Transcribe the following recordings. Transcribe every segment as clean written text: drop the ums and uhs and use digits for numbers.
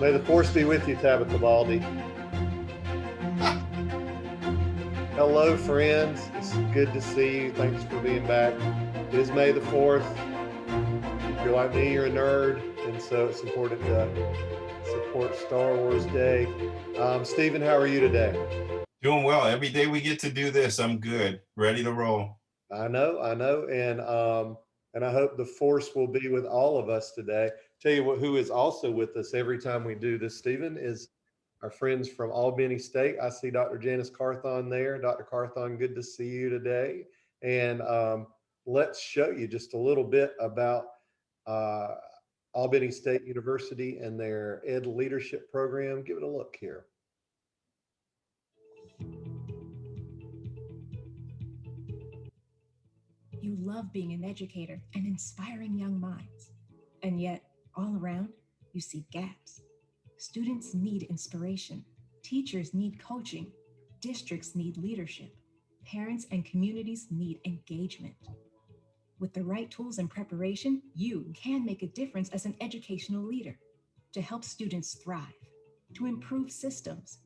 May the force be with you, Tabitha Baldy. Hello, friends. It's good to see you. Thanks for being back. It is May the 4th. If you're like me, you're a nerd, and so it's important to support Star Wars Day. Stephen, how are you today? Doing well. Every day we get to do this, I'm good. Ready to roll. I know, and I hope the force will be with all of us today. Tell you what, who is also with us every time we do this, Stephen, is our friends from Albany State. I see Dr. Janice Carthon there. Dr. Carthon, good to see you today. And let's show you just a little bit about uh, Albany State University and their Ed Leadership Program. Give it a look here. You love being an educator and inspiring young minds. And yet, all around, you see gaps. Students need inspiration. Teachers need coaching. Districts need leadership. Parents and communities need engagement. With the right tools and preparation, you can make a difference as an educational leader to help students thrive, to improve systems,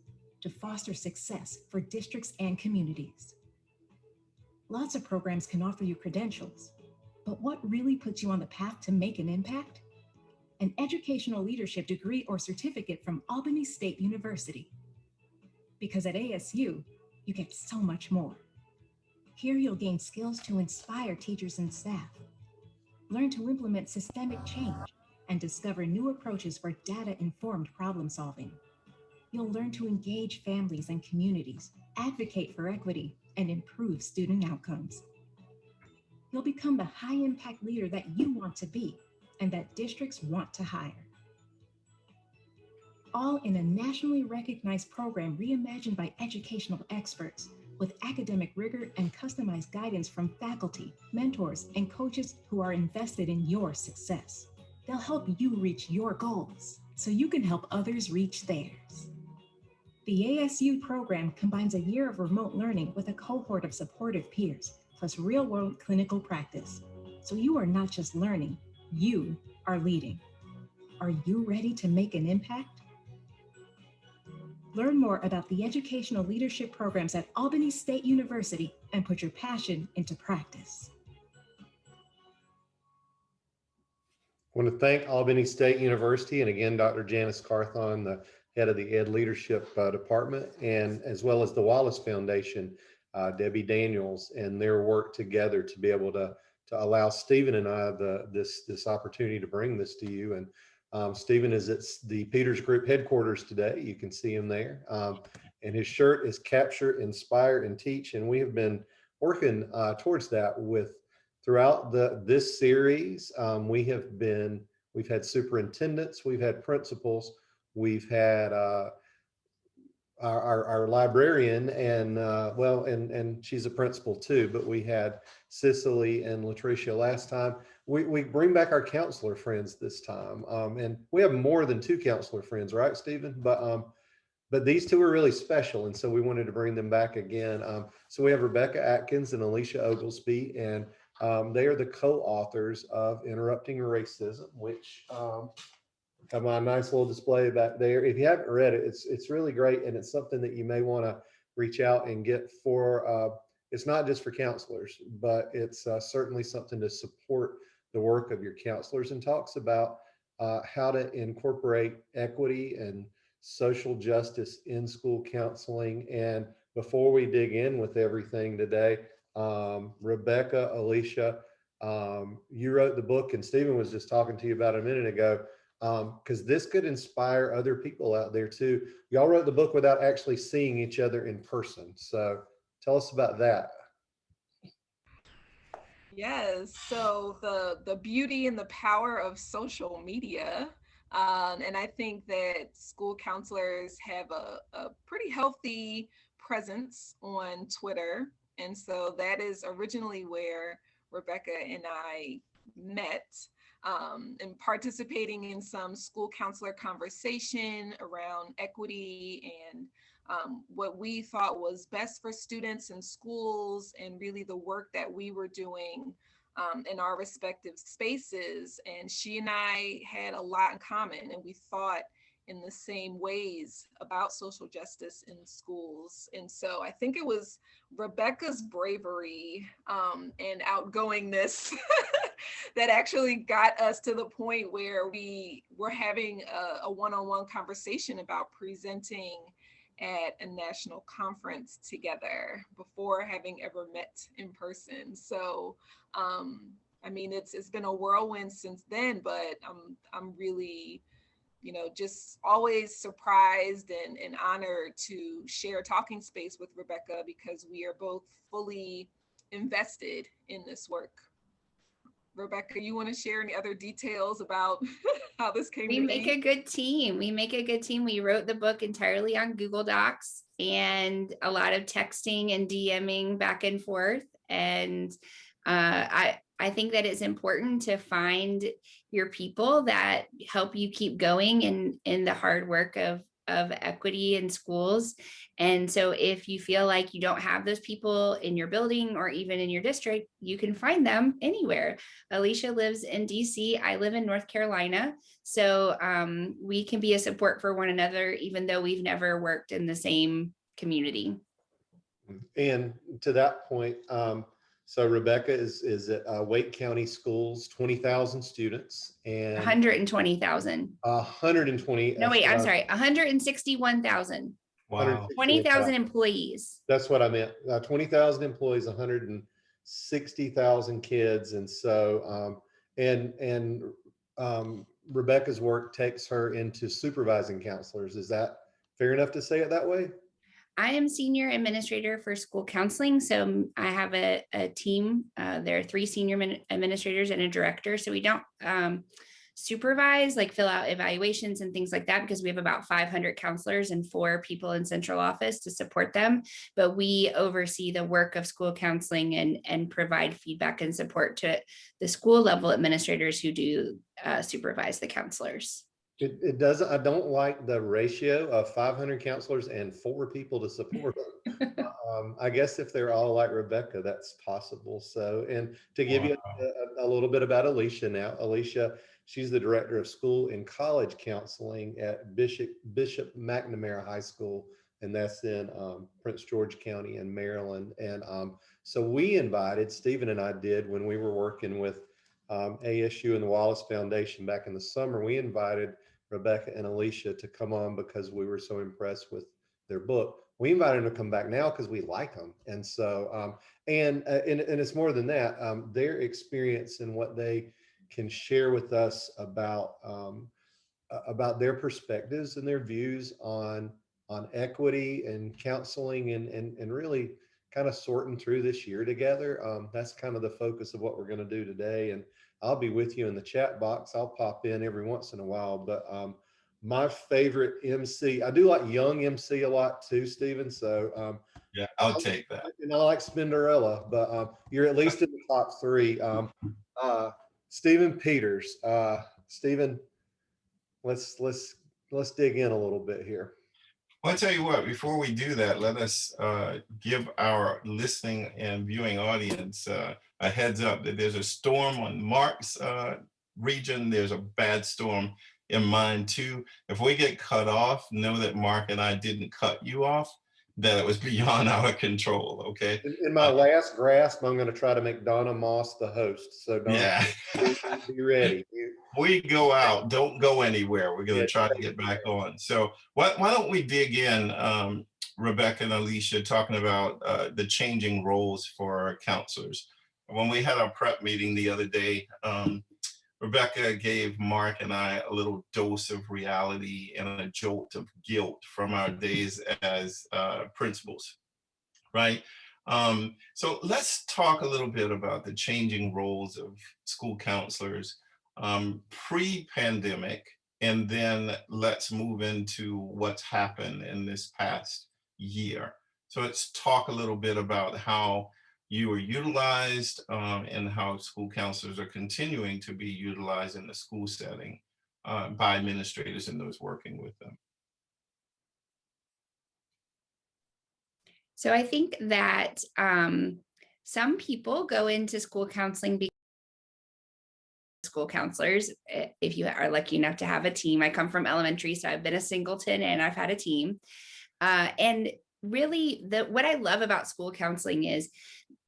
to foster success for districts and communities. Lots of programs can offer you credentials, but what really puts you on the path to make an impact? An educational leadership degree or certificate from Albany State University. Because at ASU, you get so much more. Here you'll gain skills to inspire teachers and staff, learn to implement systemic change, and discover new approaches for data-informed problem solving. You'll learn to engage families and communities, advocate for equity, and improve student outcomes. You'll become the high-impact leader that you want to be and that districts want to hire. All in a nationally recognized program reimagined by educational experts with academic rigor and customized guidance from faculty, mentors, and coaches who are invested in your success. They'll help you reach your goals so you can help others reach theirs. The ASU program combines a year of remote learning with a cohort of supportive peers, plus real-world clinical practice. So you are not just learning, you are leading. Are you ready to make an impact? Learn more about the educational leadership programs at Albany State University and put your passion into practice. I want to thank Albany State University and again, Dr. Janice Carthon, the head of the Ed Leadership Department, and as well as the Wallace Foundation, Debbie Daniels, and their work together to be able to allow Stephen and I this opportunity to bring this to you. And Stephen is at the Peters Group headquarters today. You can see him there. And his shirt is Capture, Inspire, and Teach. And we have been working towards that with throughout this series. We've had superintendents, we've had principals, we've had our librarian, and and she's a principal too, but we had Cicely and Latricia last time. We bring back our counselor friends this time, and we have more than two counselor friends, right, Stephen? But these two are really special, and so we wanted to bring them back again. So we have Rebecca Atkins and Alicia Oglesby, and they are the co-authors of Interrupting Racism, which have my nice little display back there. If you haven't read it, it's really great, and it's something that you may want to reach out and get for. It's not just for counselors, but it's certainly something to support the work of your counselors, and talks about how to incorporate equity and social justice in school counseling. And before we dig in with everything today, Rebecca, Alicia, you wrote the book, and Stephen was just talking to you about it a minute ago, because this could inspire other people out there too. Y'all wrote the book without actually seeing each other in person. So tell us about that. Yes, so the beauty and the power of social media. And I think that school counselors have a pretty healthy presence on Twitter. And so that is originally where Rebecca and I met, and participating in some school counselor conversation around equity and what we thought was best for students in schools, and really the work that we were doing in our respective spaces. And she and I had a lot in common, and we thought in the same ways about social justice in schools. And so I think it was Rebecca's bravery and outgoingness that actually got us to the point where we were having a one-on-one conversation about presenting at a national conference together before having ever met in person. So I mean, it's been a whirlwind since then, but I'm really, just always surprised and honored to share talking space with Rebecca, because we are both fully invested in this work. Rebecca, you want to share any other details about how this came We to make be? a good team. We make a good team. We wrote the book entirely on Google Docs and a lot of texting and DMing back and forth. And I think that it's important to find your people that help you keep going in the hard work of equity in schools. And so if you feel like you don't have those people in your building or even in your district, you can find them anywhere. Alicia lives in DC. I live in North Carolina. So we can be a support for one another, even though we've never worked in the same community. And to that point, so Rebecca is at Wake County Schools, 20,000 students and 120,000. 120. No, wait, I'm sorry, 161,000. Wow. 20,000 employees. That's what I meant. 20,000 employees, 160,000 kids. And so, Rebecca's work takes her into supervising counselors. Is that fair enough to say it that way? I am senior administrator for school counseling. So I have a team. There are 3 senior administrators and a director. So we don't supervise, like fill out evaluations and things like that, because we have about 500 counselors and 4 people in central office to support them. But we oversee the work of school counseling and provide feedback and support to the school level administrators who do supervise the counselors. It doesn't, I don't like the ratio of 500 counselors and 4 people to support them. I guess if they're all like Rebecca, that's possible. So, and to give you a little bit about Alicia now, Alicia, she's the director of school and college counseling at Bishop McNamara High School, and that's in Prince George County in Maryland. And so we invited, Stephen and I did, when we were working with ASU and the Wallace Foundation back in the summer, we invited Rebecca and Alicia to come on because we were so impressed with their book. We invited them to come back now because we like them. And so, and it's more than that, their experience and what they can share with us about their perspectives and their views on equity and counseling and really kind of sorting through this year together. That's kind of the focus of what we're going to do today. And I'll be with you in the chat box. I'll pop in every once in a while, but my favorite MC, I do like young MC a lot too, Stephen. So yeah, I'll take that. And I like Spinderella, but you're at least in the top 3. Stephen Peters. Stephen, let's dig in a little bit here. Well, I'll tell you what, before we do that, let us give our listening and viewing audience a heads up that there's a storm on Mark's region. There's a bad storm in mine too. If we get cut off, know that Mark and I didn't cut you off, that it was beyond our control, okay? In my last grasp, I'm going to try to make Donna Moss the host. So Donna, yeah, be ready. We go out, don't go anywhere. We're going to try to get back on. So why don't we dig in, Rebecca and Alicia, talking about the changing roles for counselors. When we had our prep meeting the other day, Rebecca gave Mark and I a little dose of reality and a jolt of guilt from our days as principals, right? So let's talk a little bit about the changing roles of school counselors pre-pandemic, and then let's move into what's happened in this past year. So let's talk a little bit about how you were utilized and how school counselors are continuing to be utilized in the school setting by administrators and those working with them. So I think that some people go into school counseling because school counselors, if you are lucky enough to have a team. I come from elementary, so I've been a singleton and I've had a team. And really, what I love about school counseling is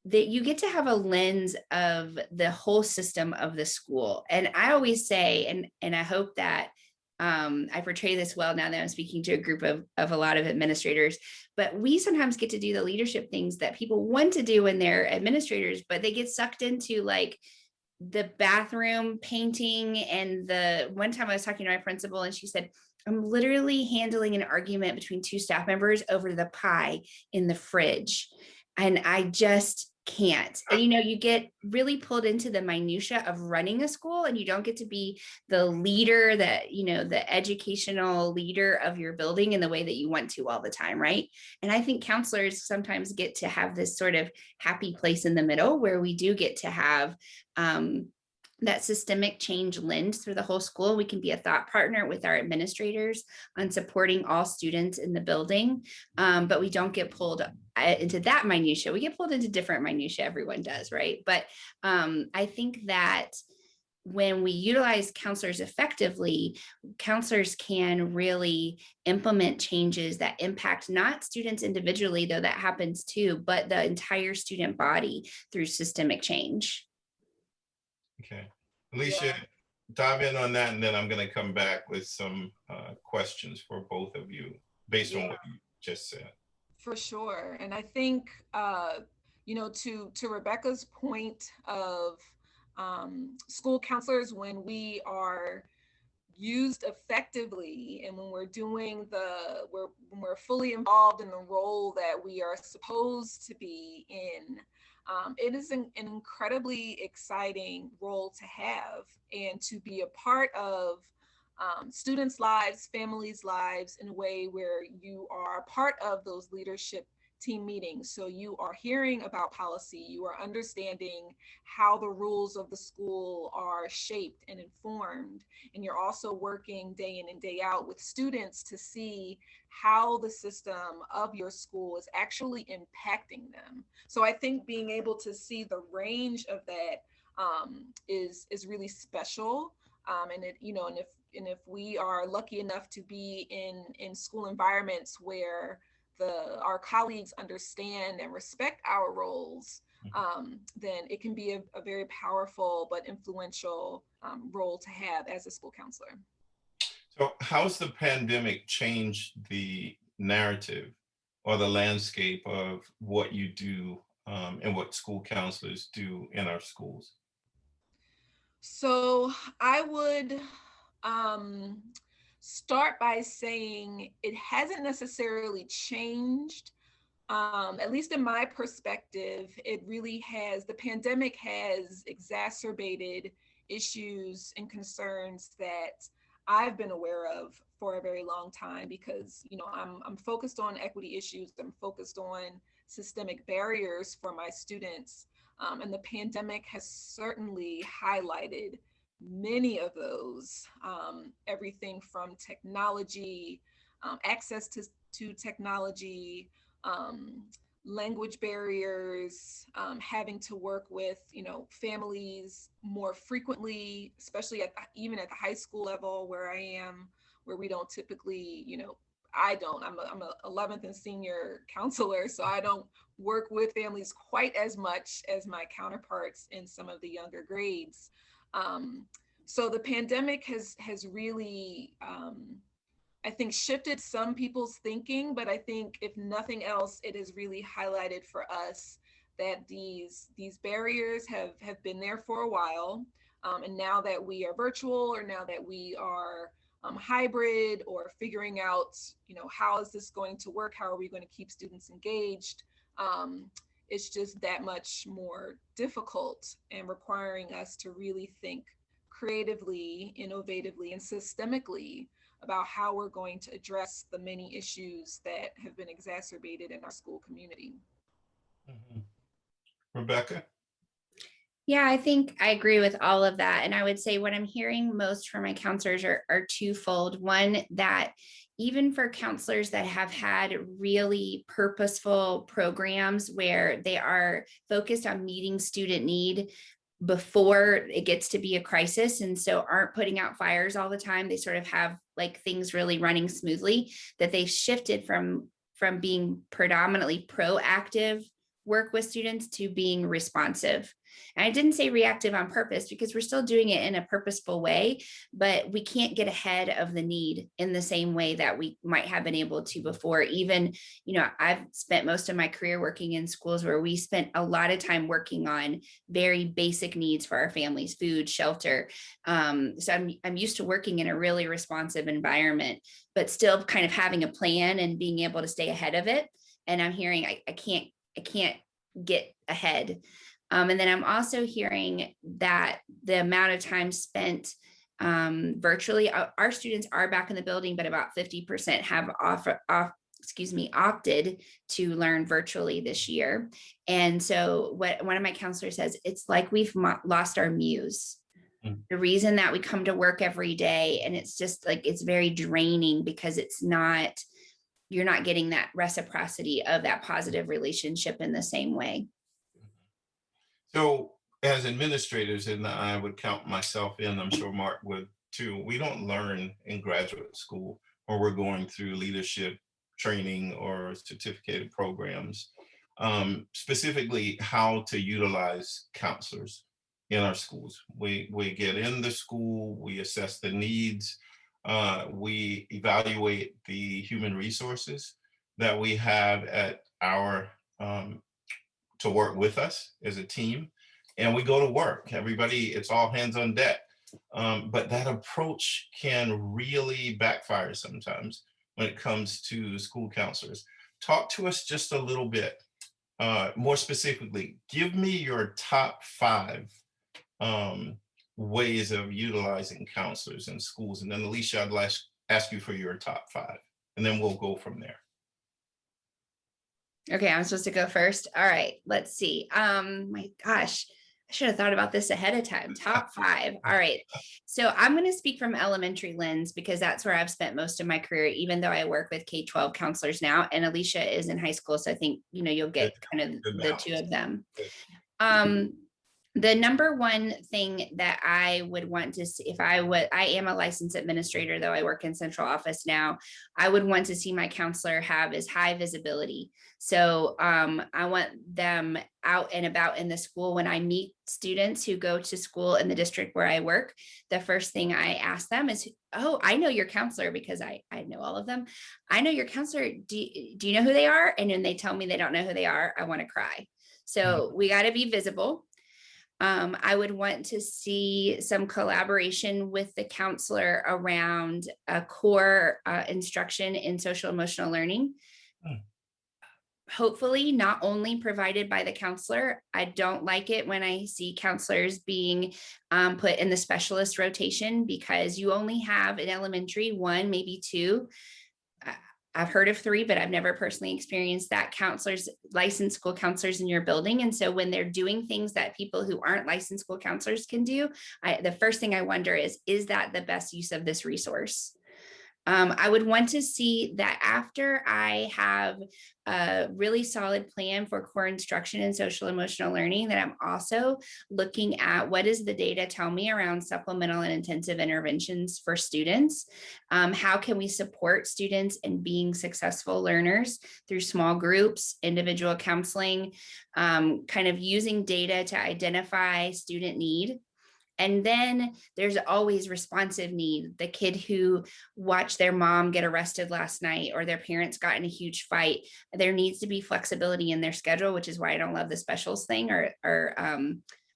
that you get to have a lens of the whole system of the school. And I always say, and I hope that I portray this well now that I'm speaking to a group of a lot of administrators, but we sometimes get to do the leadership things that people want to do when they're administrators, but they get sucked into like the bathroom painting. And the one time I was talking to my principal and she said, I'm literally handling an argument between two staff members over the pie in the fridge. And I just can't. And, you get really pulled into the minutia of running a school, and you don't get to be the leader that, the educational leader of your building in the way that you want to all the time. Right. And I think counselors sometimes get to have this sort of happy place in the middle where we do get to have, that systemic change lens through the whole school. We can be a thought partner with our administrators on supporting all students in the building, but we don't get pulled into that minutia. We get pulled into different minutia, everyone does, right? But I think that when we utilize counselors effectively, counselors can really implement changes that impact not students individually, though that happens too, but the entire student body through systemic change. Okay, Alicia, Yeah. dive in on that, and then I'm going to come back with some questions for both of you based on what you just said. For sure. And I think, to Rebecca's point of school counselors, when we are used effectively and when we're doing when we're fully involved in the role that we are supposed to be in, it is an incredibly exciting role to have and to be a part of students' lives, families' lives in a way where you are part of those leadership team meetings. So you are hearing about policy, you are understanding how the rules of the school are shaped and informed, and you're also working day in and day out with students to see how the system of your school is actually impacting them. So I think being able to see the range of that is really special. And if we are lucky enough to be in school environments where our colleagues understand and respect our roles, then it can be a very powerful but influential role to have as a school counselor. So how's the pandemic changed the narrative or the landscape of what you do and what school counselors do in our schools? So I would start by saying it hasn't necessarily changed. At least in my perspective, the pandemic has exacerbated issues and concerns that I've been aware of for a very long time because, I'm focused on equity issues. I'm focused on systemic barriers for my students. And the pandemic has certainly highlighted many of those, everything from technology, access to technology, language barriers, having to work with, families more frequently, especially even at the high school level where I am, where we don't typically, I'm a 11th and senior counselor, so I don't work with families quite as much as my counterparts in some of the younger grades. So the pandemic has really, I think, shifted some people's thinking, but I think if nothing else, it has really highlighted for us that these barriers have been there for a while. And now that we are virtual, or now that we are hybrid, or figuring out, how is this going to work? How are we going to keep students engaged? It's just that much more difficult and requiring us to really think creatively, innovatively, and systemically about how we're going to address the many issues that have been exacerbated in our school community. Mm-hmm. Rebecca? Yeah, I think I agree with all of that. And I would say what I'm hearing most from my counselors are twofold. One, that even for counselors that have had really purposeful programs where they are focused on meeting student need, before it gets to be a crisis, and so aren't putting out fires all the time. They sort of have like things really running smoothly, that they've shifted from being predominantly proactive work with students to being responsive. And I didn't say reactive on purpose, because we're still doing it in a purposeful way, but we can't get ahead of the need in the same way that we might have been able to before. Even, I've spent most of my career working in schools where we spent a lot of time working on very basic needs for our families: food, shelter. So I'm used to working in a really responsive environment, but still kind of having a plan and being able to stay ahead of it. And I'm hearing I can't get ahead. And then I'm also hearing that the amount of time spent virtually, our students are back in the building, but about 50% have opted to learn virtually this year. And so what one of my counselors says, it's like we've lost our muse. The reason that we come to work every day, and it's just like, it's very draining, because you're not getting that reciprocity of that positive relationship in the same way. So as administrators, and I would count myself in, I'm sure Mark would too, we don't learn in graduate school, or we're going through leadership training or certificated programs, specifically how to utilize counselors in our schools. We get in the school, we assess the needs, we evaluate the human resources that we have at our to work with us as a team, and we go to work. Everybody, it's all hands on deck. But that approach can really backfire sometimes when it comes to school counselors. Talk to us just a little bit more specifically. Give me your top 5 ways of utilizing counselors in schools. And then Alicia, I'd ask you for your top 5, and then we'll go from there. Okay, I'm supposed to go first. All right, let's see. My gosh, I should have thought about this ahead of time. Top 5. All right. So I'm going to speak from elementary lens, because that's where I've spent most of my career, even though I work with K-12 counselors now, and Alicia is in high school. So I think, you'll get kind of the two of them. The number one thing that I would want to see, I am a licensed administrator, though I work in central office now, I would want to see my counselor have is high visibility. So I want them out and about in the school. When I meet students who go to school in the district where I work, the first thing I ask them is, oh, I know your counselor, because I know all of them. I know your counselor. Do you know who they are? And when they tell me they don't know who they are, I want to cry. So we got to be visible. I would want to see some collaboration with the counselor around a core instruction in social emotional learning. Hopefully not only provided by the counselor. I don't like it when I see counselors being put in the specialist rotation, because you only have in elementary 1, maybe 2. I've heard of 3, but I've never personally experienced that, counselors, licensed school counselors in your building. And so when they're doing things that people who aren't licensed school counselors can do, the first thing I wonder is that the best use of this resource? I would want to see that after I have a really solid plan for core instruction and social emotional learning, that I'm also looking at what does the data tell me around supplemental and intensive interventions for students? How can we support students in being successful learners through small groups, individual counseling, kind of using data to identify student need? And then there's always responsive need. The kid who watched their mom get arrested last night, or their parents got in a huge fight. There needs to be flexibility in their schedule, which is why I don't love the specials thing, or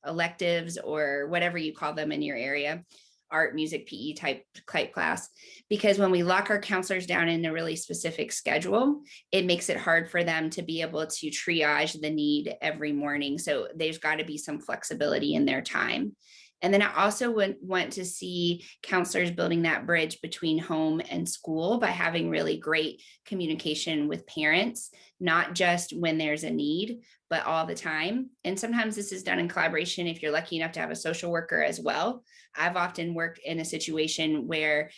electives, or whatever you call them in your area, art, music, PE type class. Because when we lock our counselors down in a really specific schedule, it makes it hard for them to be able to triage the need every morning. So there's got to be some flexibility in their time. And then I also would want to see counselors building that bridge between home and school by having really great communication with parents not just when there's a need, but all the time. And sometimes this is done in collaboration if you're lucky enough to have a social worker as well. I've often worked in a situation where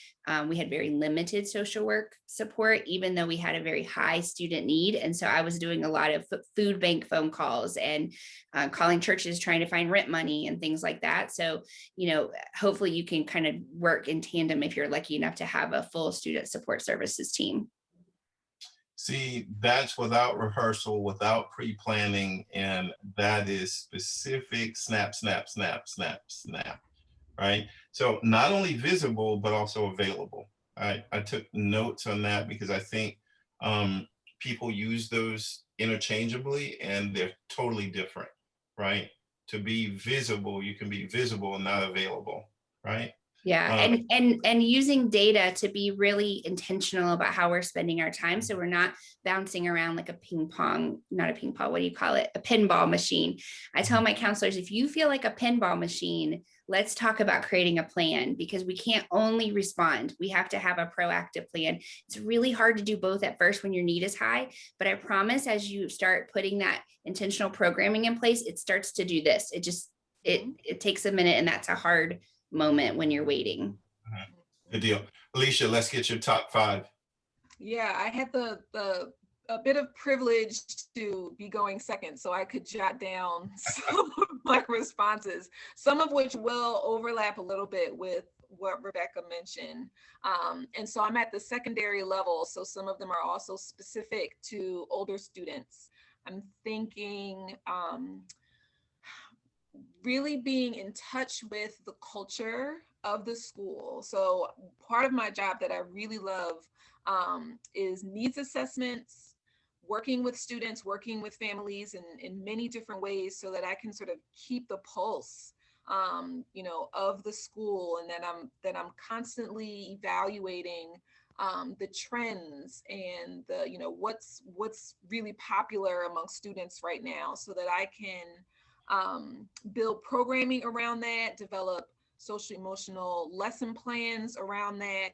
we had very limited social work support, even though we had a very high student need. And so I was doing a lot of food bank phone calls and calling churches trying to find rent money and things like that. So, hopefully you can kind of work in tandem if you're lucky enough to have a full student support services team. See, that's without rehearsal, without pre-planning, and that is specific snap, snap, snap, snap, snap, right? So not only visible, but also available. I took notes on that because I think people use those interchangeably and they're totally different, right? To be visible, you can be visible and not available, right? Yeah, and using data to be really intentional about how we're spending our time. So we're not bouncing around like a not a ping pong, what do you call it? A pinball machine. I tell my counselors, if you feel like a pinball machine, let's talk about creating a plan, because we can't only respond. We have to have a proactive plan. It's really hard to do both at first when your need is high, but I promise as you start putting that intentional programming in place, it starts to do this. It takes a minute, and that's a hard moment when you're waiting. Good deal. Alicia, let's get your top 5. Yeah, I had a bit of privilege to be going second, so I could jot down some of my responses, some of which will overlap a little bit with what Rebecca mentioned. And so I'm at the secondary level, so some of them are also specific to older students. I'm thinking really being in touch with the culture of the school. So part of my job that I really love is needs assessments, working with students, working with families in many different ways so that I can sort of keep the pulse of the school, and that I'm constantly evaluating the trends and the what's really popular among students right now, so that I can build programming around that, develop social emotional lesson plans around that,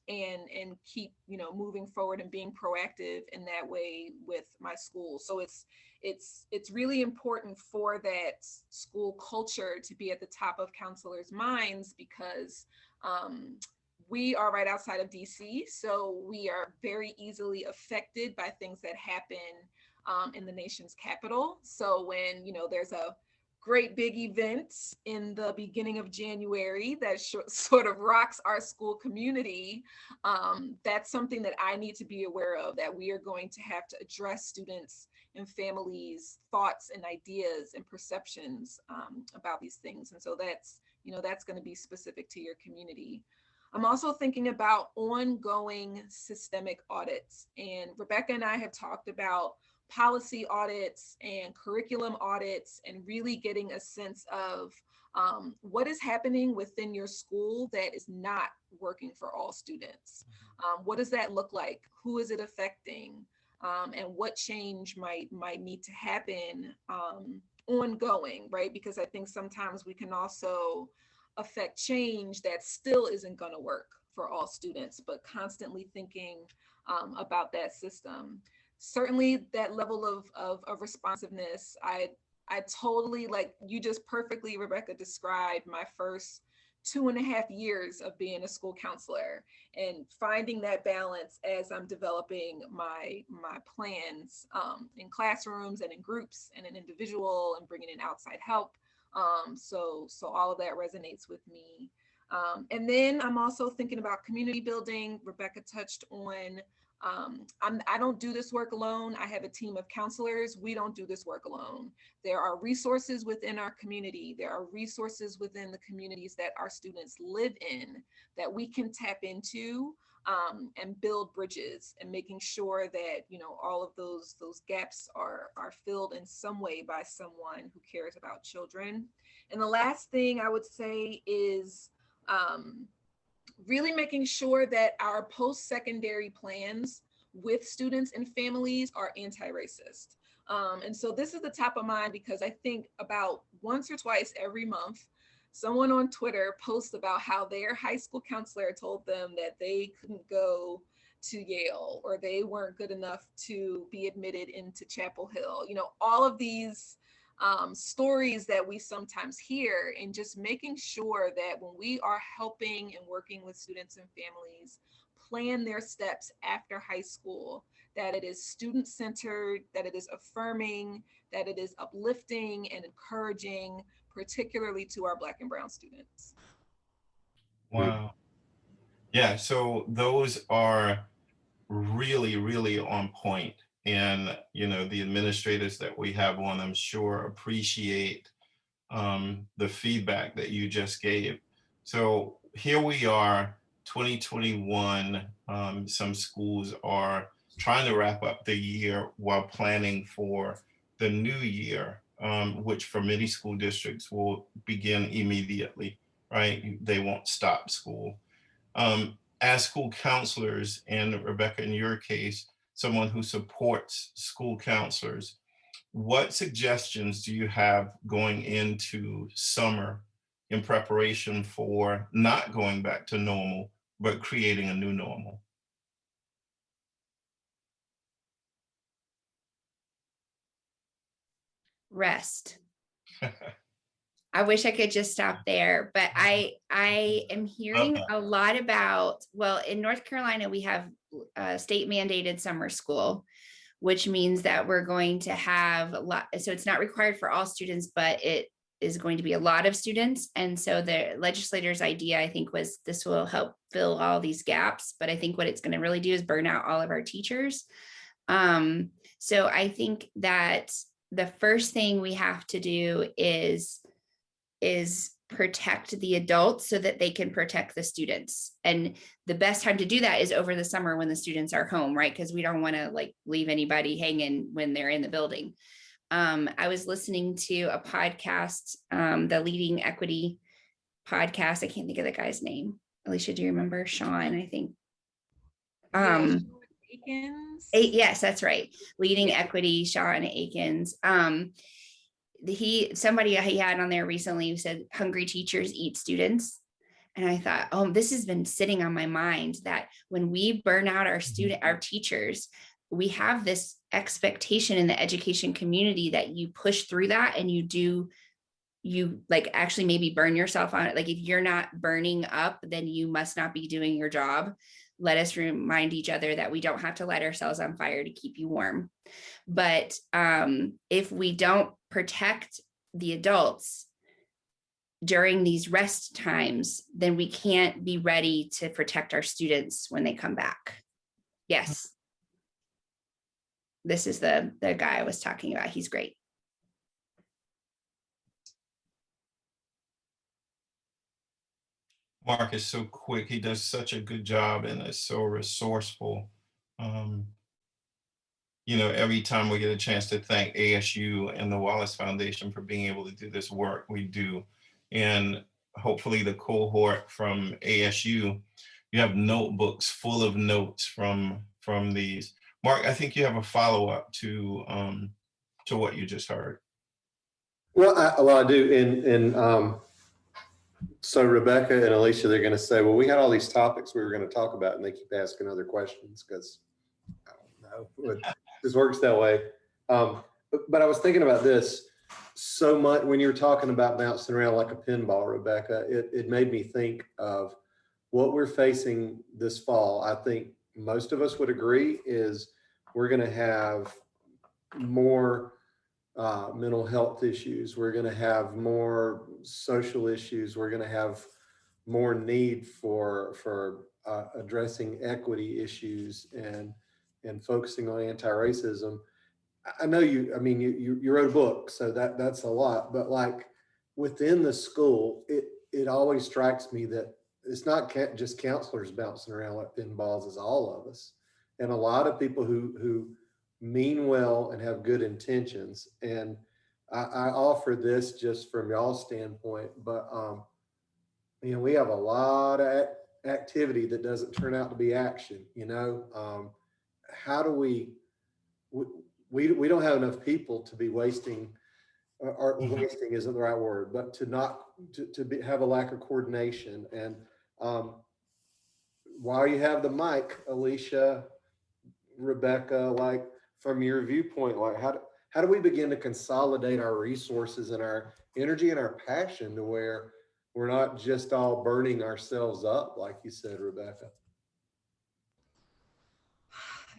and keep moving forward and being proactive in that way with my school. So it's really important for that school culture to be at the top of counselors' minds, because we are right outside of DC, so we are very easily affected by things that happen in the nation's capital. So when there's a great big event in the beginning of January that sort of rocks our school community, that's something that I need to be aware of, that we are going to have to address students and families' thoughts and ideas and perceptions about these things. And so that's going to be specific to your community. I'm also thinking about ongoing systemic audits. And Rebecca and I have talked about policy audits and curriculum audits, and really getting a sense of what is happening within your school that is not working for all students. What does that look like? Who is it affecting? And what change might need to happen ongoing, right? Because I think sometimes we can also affect change that still isn't going to work for all students, but constantly thinking about that system. Certainly that level of responsiveness, I totally, like you just perfectly, Rebecca, described my first 2.5 years of being a school counselor, and finding that balance as I'm developing my plans in classrooms and in groups and in individual, and bringing in outside help. So all of that resonates with me. And then I'm also thinking about community building. Rebecca touched on, I don't do this work alone. I have a team of counselors. We don't do this work alone. There are resources within our community. There are resources within the communities that our students live in that we can tap into, and build bridges, and making sure that all of those gaps are filled in some way by someone who cares about children. And the last thing I would say is really making sure that our post-secondary plans with students and families are anti-racist. And so this is the top of mind, because I think about once or twice every month, someone on Twitter posts about how their high school counselor told them that they couldn't go to Yale, or they weren't good enough to be admitted into Chapel Hill. You know, all of these stories that we sometimes hear, and just making sure that when we are helping and working with students and families plan their steps after high school, that it is student-centered, that it is affirming, that it is uplifting and encouraging, particularly to our Black and Brown students. Wow. Yeah, so those are really, really on point. And, you know, the administrators that we have on, I'm sure appreciate the feedback that you just gave. So here we are, 2021. Some schools are trying to wrap up the year while planning for the new year, which for many school districts will begin immediately, right? They won't stop school. As school counselors, and Rebecca, in your case, someone who supports school counselors, what suggestions do you have going into summer in preparation for not going back to normal, but creating a new normal? Rest. I wish I could just stop there, but I am hearing a lot about, well, in North Carolina, we have state mandated summer school, which means that we're going to have a lot. So it's not required for all students, but it is going to be a lot of students. And so the legislators' idea, I think, was this will help fill all these gaps. But I think what it's going to really do is burn out all of our teachers. So I think that the first thing we have to do is protect the adults so that they can protect the students. And the best time to do that is over the summer when the students are home, right? Because we don't want to like leave anybody hanging when they're in the building. I was listening to a podcast, the Leading Equity podcast. I can't think of the guy's name. Alicia, do you remember? Sean, I think. Atkins. Yes, that's right. Leading Equity, Sean Atkins. Somebody he had on there recently who said hungry teachers eat students. And I thought, oh, this has been sitting on my mind, that when we burn out our teachers, we have this expectation in the education community that you push through that and you like actually maybe burn yourself on it. Like if you're not burning up, then you must not be doing your job. Let us remind each other that we don't have to light ourselves on fire to keep you warm. But if we don't protect the adults during these rest times, then we can't be ready to protect our students when they come back. Yes. This is the guy I was talking about. He's great. Mark is so quick. He does such a good job and is so resourceful. You know, every time we get a chance to thank ASU and the Wallace Foundation for being able to do this work, we do. And hopefully the cohort from ASU, you have notebooks full of notes from these. Mark, I think you have a follow-up to what you just heard. Well, I do. And so Rebecca and Alicia, they're going to say, well, we had all these topics we were going to talk about, and they keep asking other questions because I don't know, it just works that way. But I was thinking about this so much when you were talking about bouncing around like a pinball, Rebecca. It made me think of what we're facing this fall. I think most of us would agree is we're going to have more mental health issues. We're going to have more social issues. We're going to have more need for addressing equity issues and focusing on anti-racism. I know you wrote a book, so that's a lot, but like within the school, it always strikes me that it's not just counselors bouncing around like pinballs, it's all of us. And a lot of people who mean well and have good intentions. And I offer this just from y'all's standpoint, but we have a lot of activity that doesn't turn out to be action. How do we don't have enough people to be wasting, or wasting isn't the right word, but to have a lack of coordination. And while you have the mic, Alicia, Rebecca, like from your viewpoint, like how do we begin to consolidate our resources and our energy and our passion to where we're not just all burning ourselves up, like you said, Rebecca?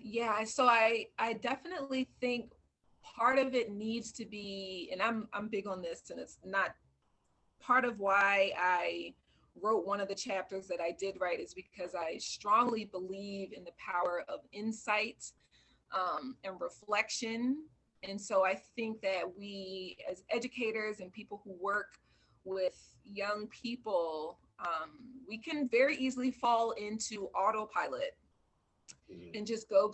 Yeah, so I definitely think part of it needs to be, and I'm big on this, and it's not part of why I wrote one of the chapters that I did write is because I strongly believe in the power of insight and reflection. And so I think that we as educators and people who work with young people, we can very easily fall into autopilot and just go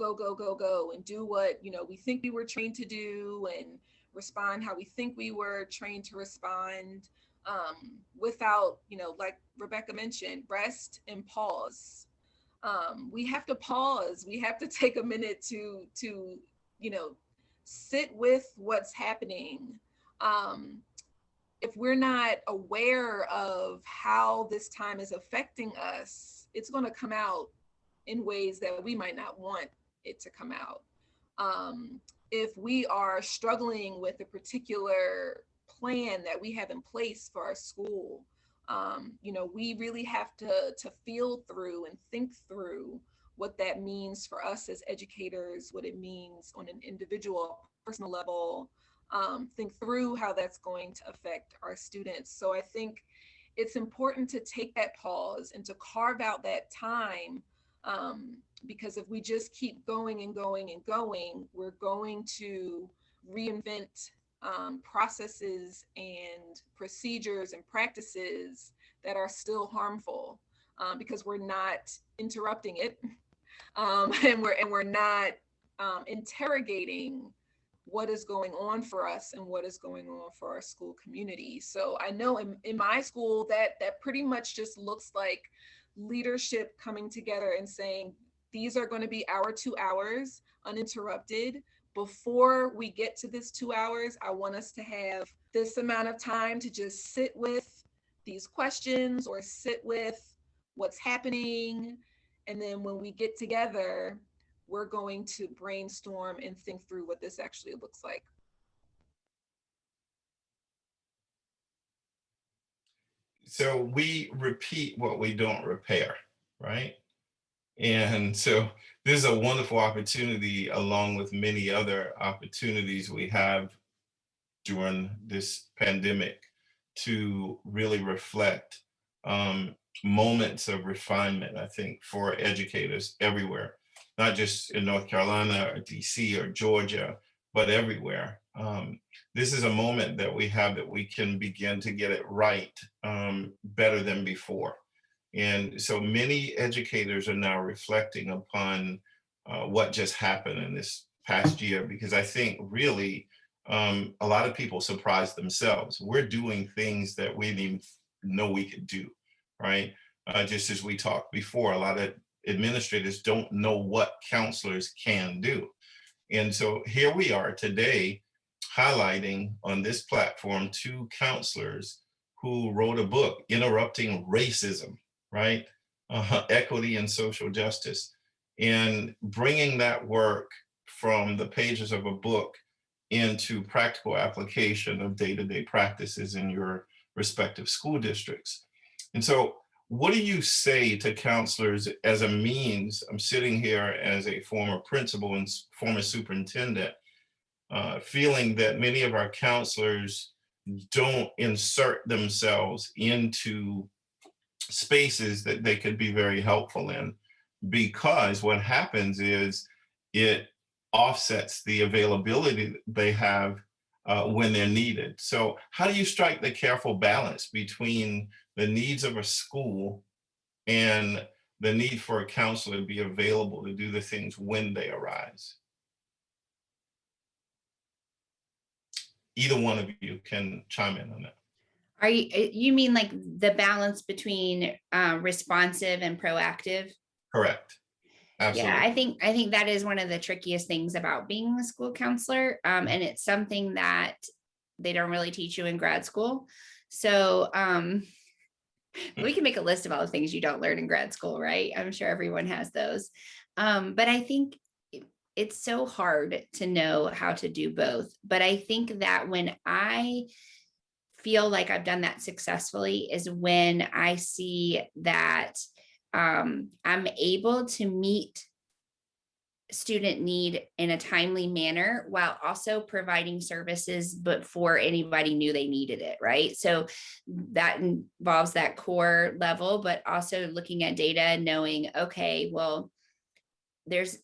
and do what, you know, we think we were trained to do and respond how we think we were trained to respond, without, you know, like Rebecca mentioned, rest and pause. We have to pause. We have to take a minute to you know, sit with what's happening. If we're not aware of how this time is affecting us, it's going to come out in ways that we might not want it to come out. If we are struggling with a particular plan that we have in place for our school, you know, we really have to feel through and think through what that means for us as educators, what it means on an individual, personal level, think through how that's going to affect our students. So I think it's important to take that pause and to carve out that time, because if we just keep going and going and going, we're going to reinvent processes and procedures and practices that are still harmful, because we're not interrupting it, and we're not interrogating what is going on for us and what is going on for our school community. So I know in my school that pretty much just looks like leadership coming together and saying, these are going to be our 2 hours uninterrupted. Before we get to this 2 hours, I want us to have this amount of time to just sit with these questions or sit with what's happening. And then when we get together, we're going to brainstorm and think through what this actually looks like. So we repeat what we don't repair, right? And so this is a wonderful opportunity, along with many other opportunities we have during this pandemic, to really reflect, moments of refinement, I think, for educators everywhere, not just in North Carolina or DC or Georgia, but everywhere. This is a moment that we have that we can begin to get it right, better than before. And so many educators are now reflecting upon what just happened in this past year, because I think really, a lot of people surprised themselves. We're doing things that we didn't even know we could do, right? Just as we talked before, a lot of administrators don't know what counselors can do. And so here we are today, highlighting on this platform 2 counselors who wrote a book, Interrupting Racism, right? Equity and Social Justice, and bringing that work from the pages of a book into practical application of day-to-day practices in your respective school districts. And so what do you say to counselors as a means? I'm sitting here as a former principal and former superintendent, feeling that many of our counselors don't insert themselves into spaces that they could be very helpful in, because what happens is it offsets the availability they have when they're needed. So how do you strike the careful balance between the needs of a school and the need for a counselor to be available to do the things when they arise? Either one of you can chime in on that. Are you mean like the balance between responsive and proactive? Correct. Absolutely. Yeah, I think that is one of the trickiest things about being a school counselor. And it's something that they don't really teach you in grad school. So We can make a list of all the things you don't learn in grad school, right? I'm sure everyone has those. But I think it's so hard to know how to do both. But I think that when I feel like I've done that successfully is when I see that I'm able to meet student need in a timely manner while also providing services before anybody knew they needed it, right? So that involves that core level, but also looking at data and knowing, okay, well,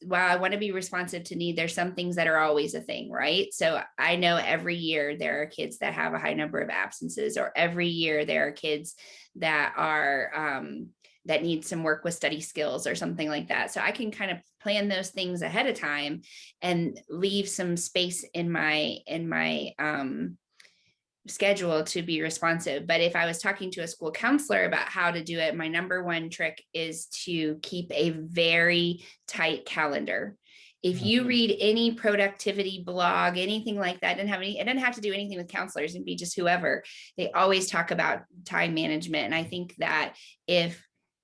while I want to be responsive to need, there's some things that are always a thing, right? So I know every year there are kids that have a high number of absences, or every year there are kids that are that need some work with study skills or something like that. So I can kind of plan those things ahead of time and leave some space in my schedule to be responsive. But if I was talking to a school counselor about how to do it, my number one trick is to keep a very tight calendar. If you read any productivity blog, anything like that, it doesn't have to do anything with counselors, and be just whoever. They always talk about time management. And I think that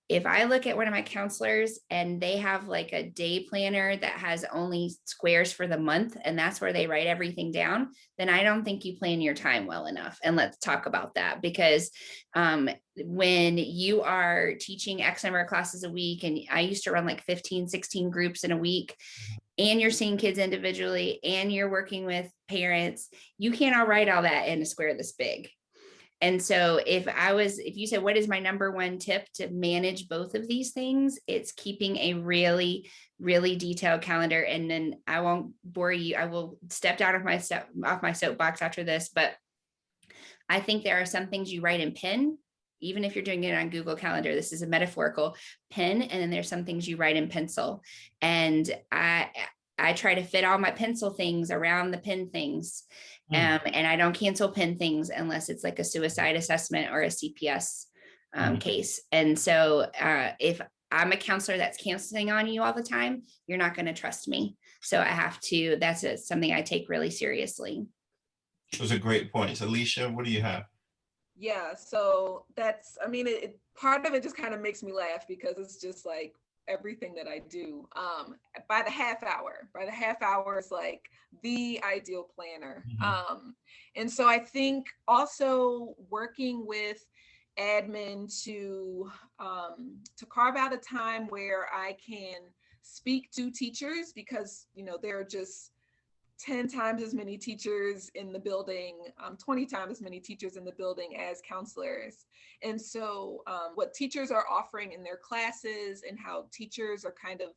if I look at one of my counselors and they have like a day planner that has only squares for the month, and that's where they write everything down, then I don't think you plan your time well enough. And let's talk about that, because when you are teaching X number of classes a week, and I used to run like 15, 16 groups in a week, and you're seeing kids individually and you're working with parents, you can't write all that in a square this big. And so if you said, what is my number one tip to manage both of these things? It's keeping a really, really detailed calendar. And then I won't bore you. I will step down off my soapbox after this, but I think there are some things you write in pen, even if you're doing it on Google Calendar. This is a metaphorical pen. And then there's some things you write in pencil. And I try to fit all my pencil things around the pen things. And I don't cancel pen things unless it's like a suicide assessment or a CPS case. And so if I'm a counselor that's canceling on you all the time, you're not going to trust me. So that's something I take really seriously. Those are great points. Alicia, what do you have? Yeah, so that's, I mean, part of it just kind of makes me laugh, because it's just like everything that I do. By the half hour is like the ideal planner. And so I think also working with admin to carve out a time where I can speak to teachers, because there are just 10 times as many teachers in the building, 20 times as many teachers in the building as counselors. And so what teachers are offering in their classes, and how teachers are kind of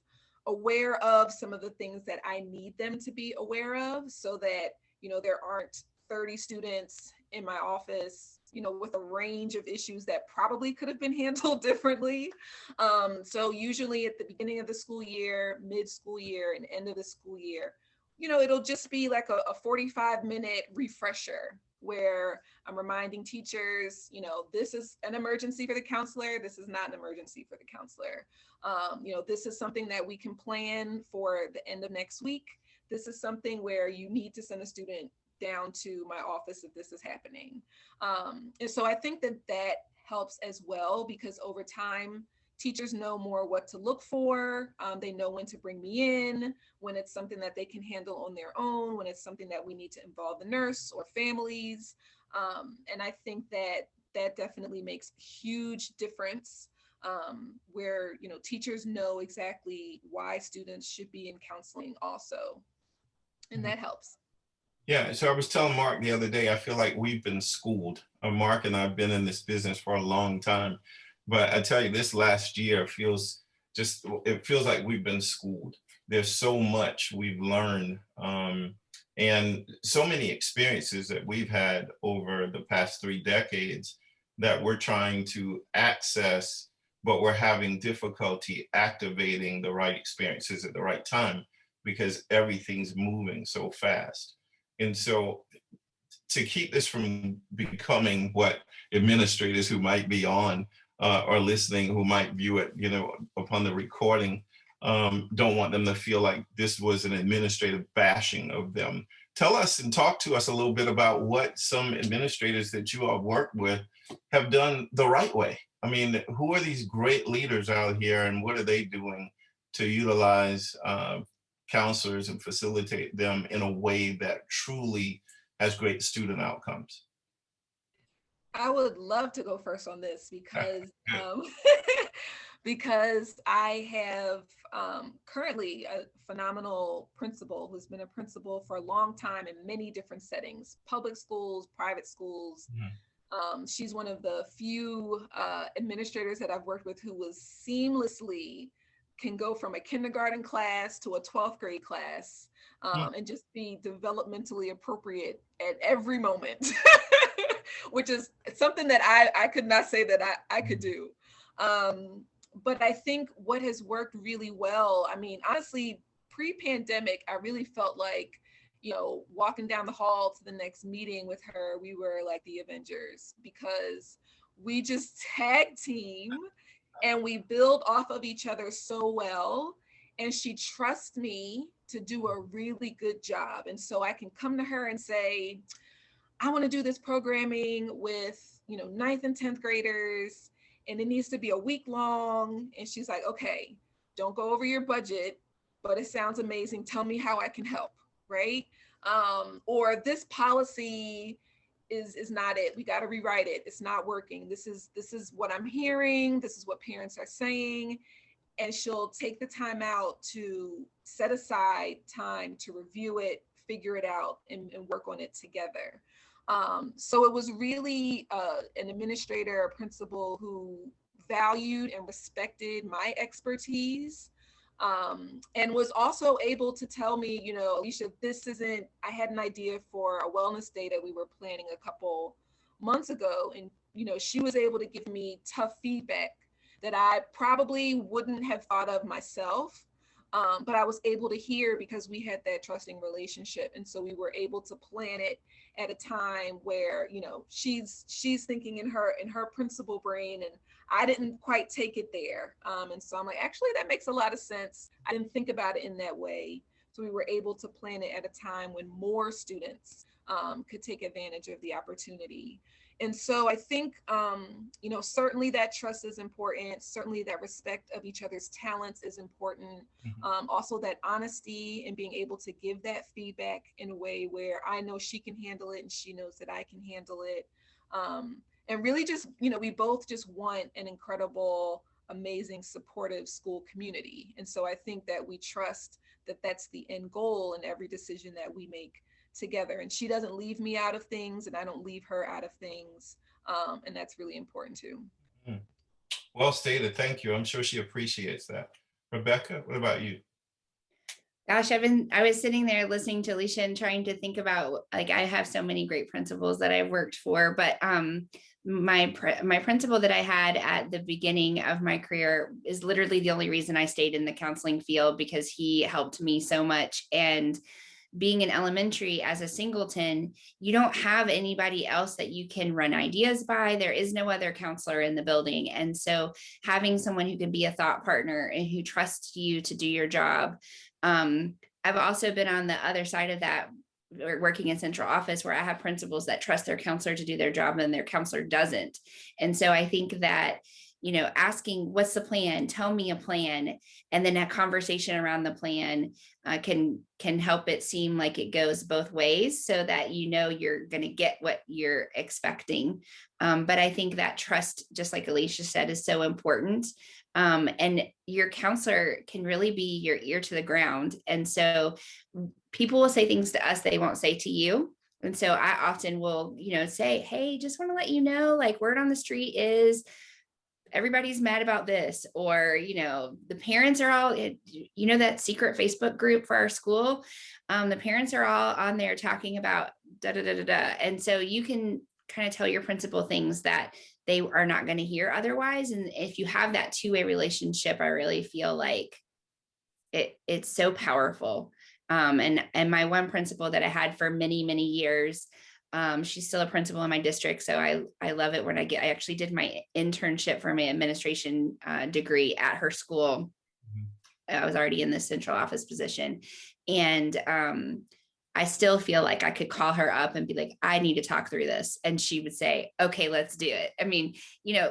aware of some of the things that I need them to be aware of, so that, there aren't 30 students in my office, with a range of issues that probably could have been handled differently. So usually at the beginning of the school year, mid-school year, and end of the school year, it'll just be like a 45-minute refresher where I'm reminding teachers, this is an emergency for the counselor. This is not an emergency for the counselor. This is something that we can plan for the end of next week. This is something where you need to send a student down to my office if this is happening. And so I think that helps as well, because over time, teachers know more what to look for. They know when to bring me in, when it's something that they can handle on their own, when it's something that we need to involve the nurse or families. And I think that definitely makes a huge difference, where, teachers know exactly why students should be in counseling also. And that helps. Yeah, so I was telling Mark the other day, I feel like we've been schooled. Mark and I have been in this business for a long time. But I tell you, this last year it feels like we've been schooled. There's so much we've learned, and so many experiences that we've had over the past 3 decades that we're trying to access, but we're having difficulty activating the right experiences at the right time, because everything's moving so fast. And so to keep this from becoming what administrators who might be on or listening, who might view it, upon the recording, don't want them to feel like this was an administrative bashing of them. Tell us and talk to us a little bit about what some administrators that you all worked with have done the right way. I mean, who are these great leaders out here, and what are they doing to utilize counselors and facilitate them in a way that truly has great student outcomes? I would love to go first on this because because I have currently a phenomenal principal who's been a principal for a long time in many different settings, public schools, private schools. She's one of the few administrators that I've worked with who was seamlessly can go from a kindergarten class to a 12th grade class and just be developmentally appropriate at every moment, which is something that I could not say that I could do. But I think what has worked really well, I mean, honestly, pre-pandemic, I really felt like, you know, walking down the hall to the next meeting with her, we were like the Avengers because we just tag team and we build off of each other so well. And she trusts me to do a really good job. And so I can come to her and say, I want to do this programming with, you know, 9th and 10th graders, and it needs to be a week long. And she's like, okay, don't go over your budget, but it sounds amazing. Tell me how I can help, right? Or this policy is not it. We got to rewrite it. It's not working. This is what I'm hearing. This is what parents are saying. And she'll take the time out to set aside time to review it, figure it out, and work on it together. So it was really an administrator, a principal who valued and respected my expertise, and was also able to tell me, you know, Alicia, I had an idea for a wellness day that we were planning a couple months ago. And, you know, she was able to give me tough feedback that I probably wouldn't have thought of myself. But I was able to hear because we had that trusting relationship. And so we were able to plan it at a time where, you know, she's thinking in her principal brain, and I didn't quite take it there. And so I'm like, actually, that makes a lot of sense. I didn't think about it in that way. So we were able to plan it at a time when more students could take advantage of the opportunity. And so I think, you know, certainly that trust is important. Certainly that respect of each other's talents is important. Also that honesty and being able to give that feedback in a way where I know she can handle it and she knows that I can handle it. And really just, you know, we both just want an incredible, amazing, supportive school community. And so I think that we trust that that's the end goal in every decision that we make together, and she doesn't leave me out of things and I don't leave her out of things, and that's really important too. Well stated. Thank you. I'm sure she appreciates that. Rebecca, what about you? Gosh, I was sitting there listening to Alicia and trying to think about, like, I have so many great principals that I've worked for, but my principal that I had at the beginning of my career is literally the only reason I stayed in the counseling field, because he helped me so much. And being in elementary as a singleton, you don't have anybody else that you can run ideas by. There is no other counselor in the building. And so having someone who can be a thought partner and who trusts you to do your job. I've also been on the other side of that, working in central office, where I have principals that trust their counselor to do their job and their counselor doesn't. And so I think that, you know, asking, what's the plan? Tell me a plan. And then a conversation around the plan can help it seem like it goes both ways, so that, you know, you're going to get what you're expecting. But I think that trust, just like Alicia said, is so important. And your counselor can really be your ear to the ground. And so people will say things to us they won't say to you. And so I often will, you know, say, hey, just want to let you know, like, word on the street is everybody's mad about this, or, you know, the parents are all, you know, that secret Facebook group for our school, the parents are all on there talking about da da da da da. And so you can kind of tell your principal things that they are not going to hear otherwise. And if you have that two-way relationship, I really feel like it's so powerful. And my one principal that I had for many, many years, she's still a principal in my district. So I love it when I actually did my internship for my administration degree at her school. I was already in the central office position. And I still feel like I could call her up and be like, I need to talk through this. And she would say, okay, let's do it. I mean,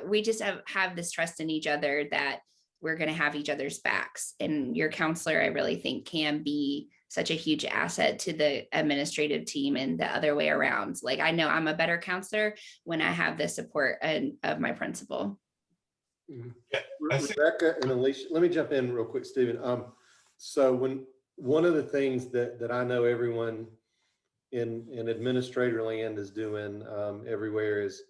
we just have this trust in each other that we're going to have each other's backs. And your counselor, I really think, can be such a huge asset to the administrative team and the other way around. Like, I know I'm a better counselor when I have the support of my principal. Yeah, Rebecca and Alicia, let me jump in real quick, Stephen. So one of the things that I know everyone in administrator land is doing everywhere is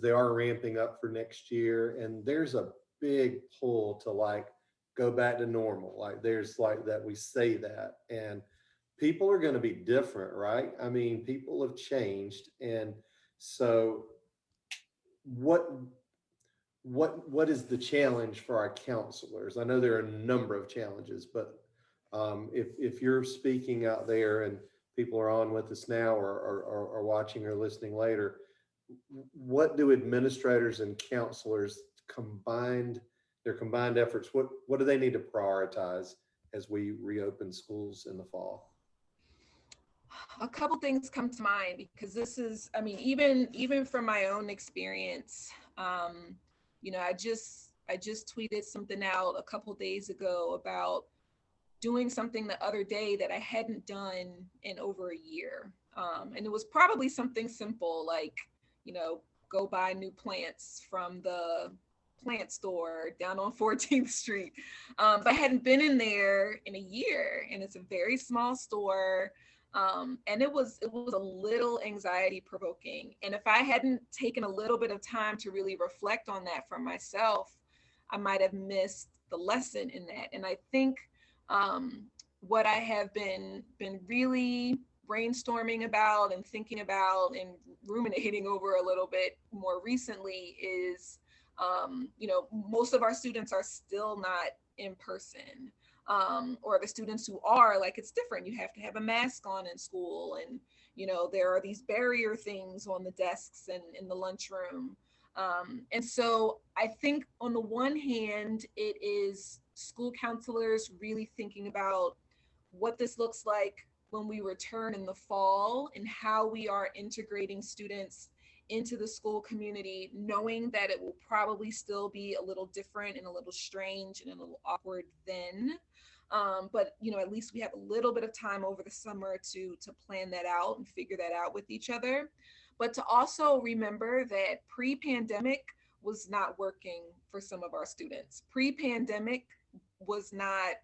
they are ramping up for next year, and there's a big pull to like go back to normal. Like there's like that we say that, and people are going to be different, right? I mean, people have changed, and so what is the challenge for our counselors? I know there are a number of challenges, but if you're speaking out there and people are on with us now or watching or listening later, what do administrators and counselors their combined efforts, what do they need to prioritize as we reopen schools in the fall? A couple things come to mind, because this is, I mean, even from my own experience, I just tweeted something out a couple days ago about doing something the other day that I hadn't done in over a year. And it was probably something simple like, go buy new plants from the plant store down on 14th Street. But I hadn't been in there in a year, and it's a very small store. And it was a little anxiety provoking. And if I hadn't taken a little bit of time to really reflect on that for myself, I might have missed the lesson in that. And I think what I have been really brainstorming about and thinking about and ruminating over a little bit more recently is, most of our students are still not in person. Or the students who are, like, it's different. You have to have a mask on in school, and there are these barrier things on the desks and in the lunchroom. And so I think on the one hand, it is school counselors really thinking about what this looks like when we return in the fall and how we are integrating students into the school community, knowing that it will probably still be a little different and a little strange and a little awkward then. But at least we have a little bit of time over the summer to plan that out and figure that out with each other. But to also remember that pre-pandemic was not working for some of our students. Pre-pandemic was not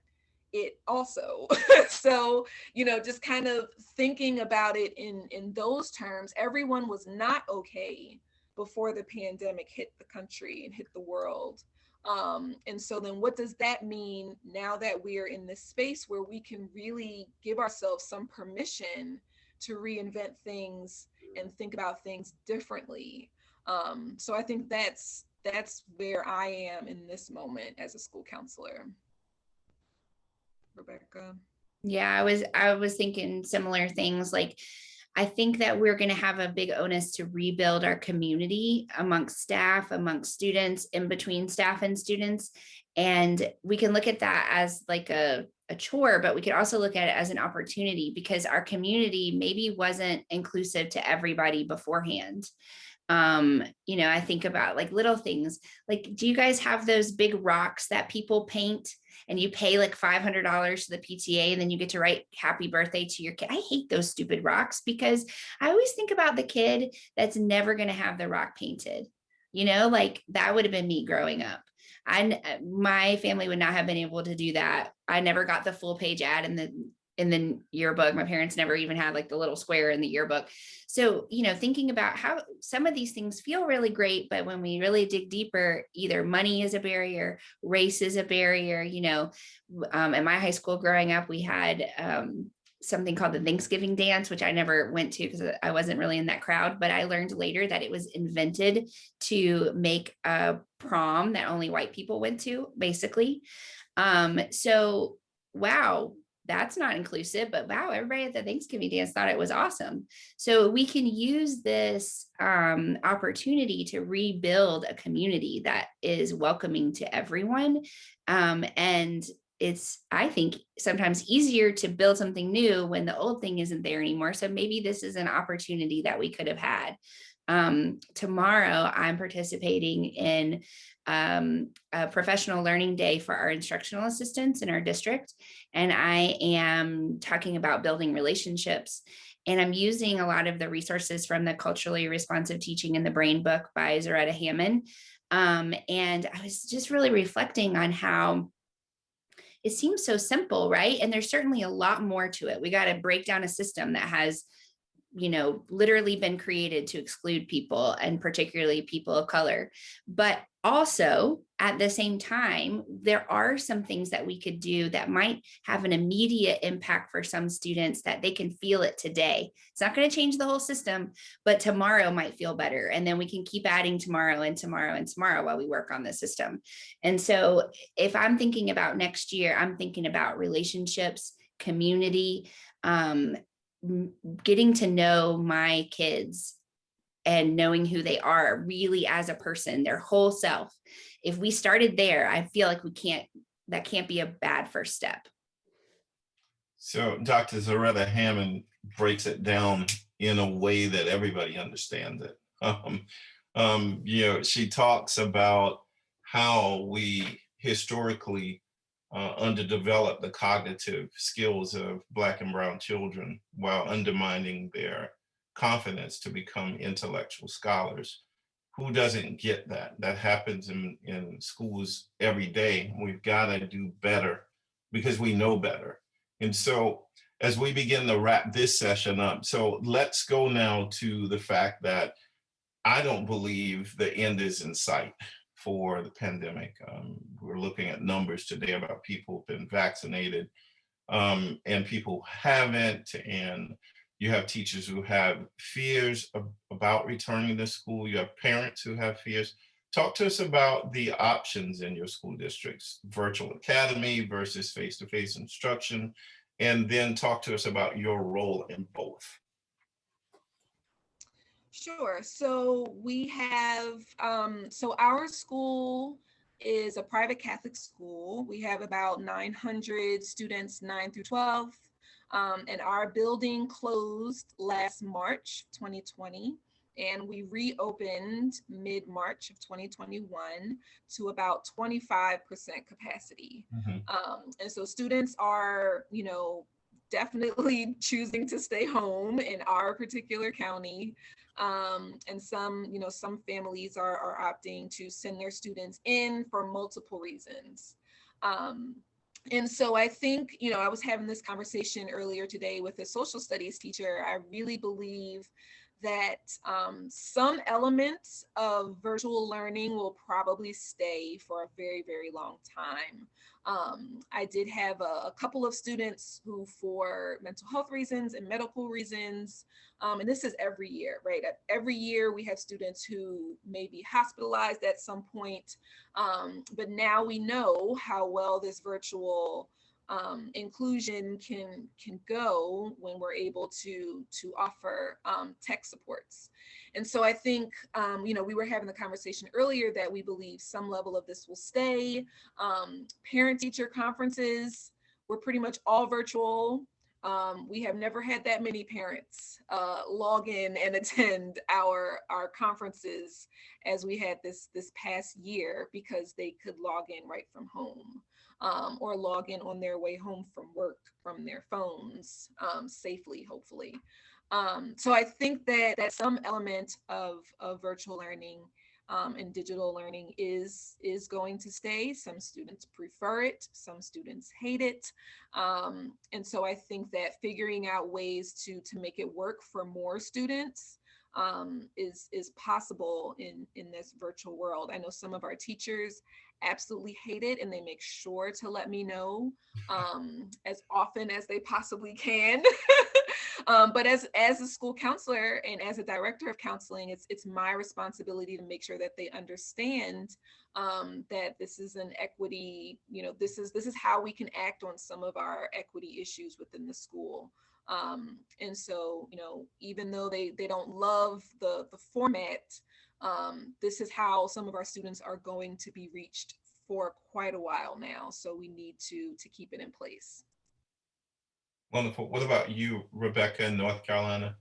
it also. So, just kind of thinking about it in those terms, everyone was not okay before the pandemic hit the country and hit the world. And so then what does that mean now that we're in this space where we can really give ourselves some permission to reinvent things and think about things differently? So I think that's where I am in this moment as a school counselor. Rebecca? Yeah, I was thinking similar things. Like, I think that we're going to have a big onus to rebuild our community amongst staff, amongst students, in between staff and students. And we can look at that as like a chore, but we could also look at it as an opportunity, because our community maybe wasn't inclusive to everybody beforehand. I think about like little things. Like, do you guys have those big rocks that people paint and you pay like $500 to the PTA and then you get to write happy birthday to your kid? I hate those stupid rocks, because I always think about the kid that's never going to have the rock painted. Like that would have been me growing up. My family would not have been able to do that. I never got the full page ad in the yearbook. My parents never even had like the little square in the yearbook. So, thinking about how some of these things feel really great, but when we really dig deeper, either money is a barrier, race is a barrier. In my high school growing up, we had something called the Thanksgiving dance, which I never went to because I wasn't really in that crowd, but I learned later that it was invented to make a prom that only white people went to, basically. So, wow, that's not inclusive, but wow, everybody at the Thanksgiving dance thought it was awesome. So we can use this opportunity to rebuild a community that is welcoming to everyone. And it's, I think, sometimes easier to build something new when the old thing isn't there anymore. So maybe this is an opportunity that we could have had. Tomorrow, I'm participating in a professional learning day for our instructional assistants in our district. And I am talking about building relationships. And I'm using a lot of the resources from the Culturally Responsive Teaching in the Brain book by Zaretta Hammond. And I was just really reflecting on how it seems so simple, right? And there's certainly a lot more to it. We got to break down a system that has, literally been created to exclude people, and particularly people of color. But also at the same time, there are some things that we could do that might have an immediate impact for some students, that they can feel it today. It's not going to change the whole system, but tomorrow might feel better. And then we can keep adding tomorrow and tomorrow and tomorrow while we work on the system. And so if I'm thinking about next year, I'm thinking about relationships, community, getting to know my kids and knowing who they are really as a person, their whole self. If we started there, I feel like that can't be a bad first step. So Dr. Zaretta Hammond breaks it down in a way that everybody understands it. She talks about how we historically underdevelop the cognitive skills of Black and Brown children while undermining their confidence to become intellectual scholars. Who doesn't get that? That happens in schools every day. We've got to do better because we know better. And so as we begin to wrap this session up, so let's go now to the fact that I don't believe the end is in sight for the pandemic. We're looking at numbers today about people who've been vaccinated and people who haven't. And you have teachers who have fears about returning to school. You have parents who have fears. Talk to us about the options in your school districts, virtual academy versus face-to-face instruction, and then talk to us about your role in both. Sure. So we have, so our school is a private Catholic school. We have about 900 students, 9 through 12. And our building closed last March 2020, and we reopened mid-March of 2021 to about 25% capacity. And so students are, definitely choosing to stay home in our particular county. And some families are opting to send their students in for multiple reasons. And so I think, I was having this conversation earlier today with a social studies teacher. I really believe that some elements of virtual learning will probably stay for a very, very long time. I did have a couple of students who, for mental health reasons and medical reasons, and this is every year, right? Every year we have students who may be hospitalized at some point, but now we know how well this virtual inclusion can go when we're able to offer tech supports. And so I think, we were having the conversation earlier that we believe some level of this will stay. Parent-teacher conferences were pretty much all virtual. We have never had that many parents log in and attend our conferences as we had this past year, because they could log in right from home. Or log in on their way home from work from their phones safely, hopefully. So I think that some element of virtual learning and digital learning is going to stay. Some students prefer it, some students hate it. And so I think that figuring out ways to make it work for more students is possible in this virtual world. I know some of our teachers absolutely hate it, and they make sure to let me know as often as they possibly can. But as a school counselor and as a director of counseling, it's my responsibility to make sure that they understand that this is an equity, this is how we can act on some of our equity issues within the school. And so, even though they don't love the format, this is how some of our students are going to be reached for quite a while now. So we need to keep it in place. Wonderful. What about you, Rebecca, in North Carolina?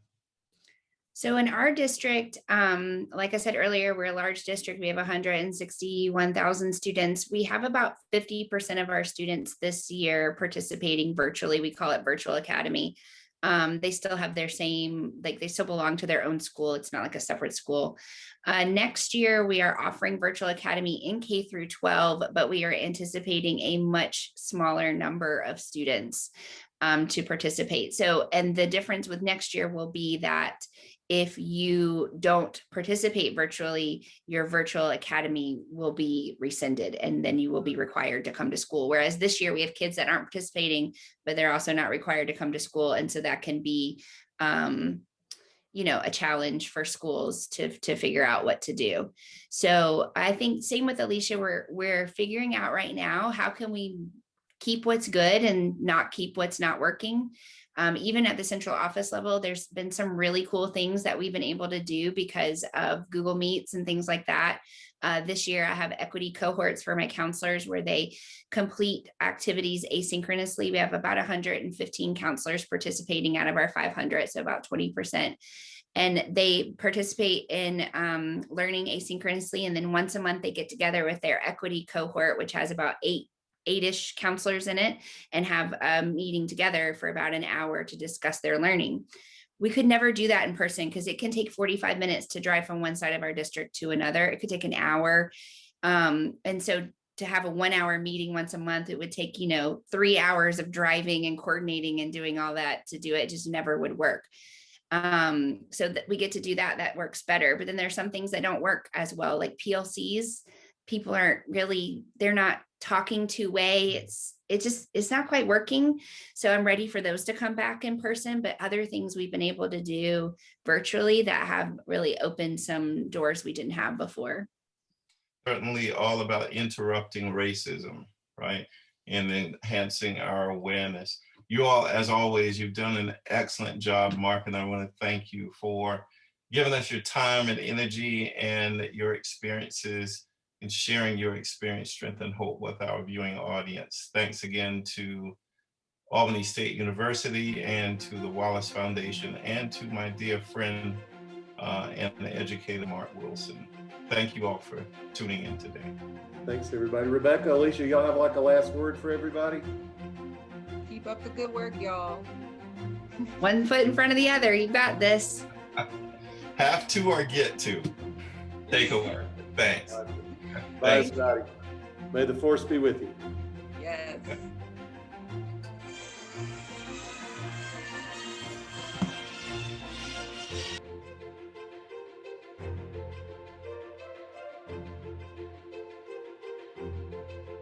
So in our district, like I said earlier, we're a large district. We have 161,000 students. We have about 50% of our students this year participating virtually. We call it Virtual Academy. They still have their same, like they still belong to their own school. It's not like a separate school. Next year, we are offering Virtual Academy in K through 12, but we are anticipating a much smaller number of students to participate. So, and the difference with next year will be that if you don't participate virtually, your Virtual Academy will be rescinded and then you will be required to come to school. Whereas this year we have kids that aren't participating, but they're also not required to come to school. And so that can be, a challenge for schools to figure out what to do. So I think same with Alicia, we're figuring out right now, how can we keep what's good and not keep what's not working. Even at the central office level, there's been some really cool things that we've been able to do because of Google Meets and things like that. This year, I have equity cohorts for my counselors where they complete activities asynchronously. We have about 115 counselors participating out of our 500, so about 20%. And they participate in learning asynchronously. And then once a month, they get together with their equity cohort, which has about eight-ish counselors in it, and have a meeting together for about an hour to discuss their learning. We could never do that in person because it can take 45 minutes to drive from one side of our district to another. It could take an hour. And so to have a 1 hour meeting once a month, it would take, 3 hours of driving and coordinating and doing all that to do it. It just never would work. So that we get to do that, that works better. But then there's some things that don't work as well, like PLCs. People aren't really, they're not talking two-way. It's not quite working. So I'm ready for those to come back in person, but other things we've been able to do virtually that have really opened some doors we didn't have before. Certainly all about interrupting racism, right? And enhancing our awareness. You all, as always, you've done an excellent job, Mark, and I want to thank you for giving us your time and energy and your experiences and sharing your experience, strength, and hope with our viewing audience. Thanks again to Albany State University and to the Wallace Foundation and to my dear friend and educator, Mark Wilson. Thank you all for tuning in today. Thanks, everybody. Rebecca, Alicia, y'all have like a last word for everybody? Keep up the good work, y'all. One foot in front of the other. You got this. Have to or get to. Take a word. Thanks. Bye, everybody. May the force be with you. Yes.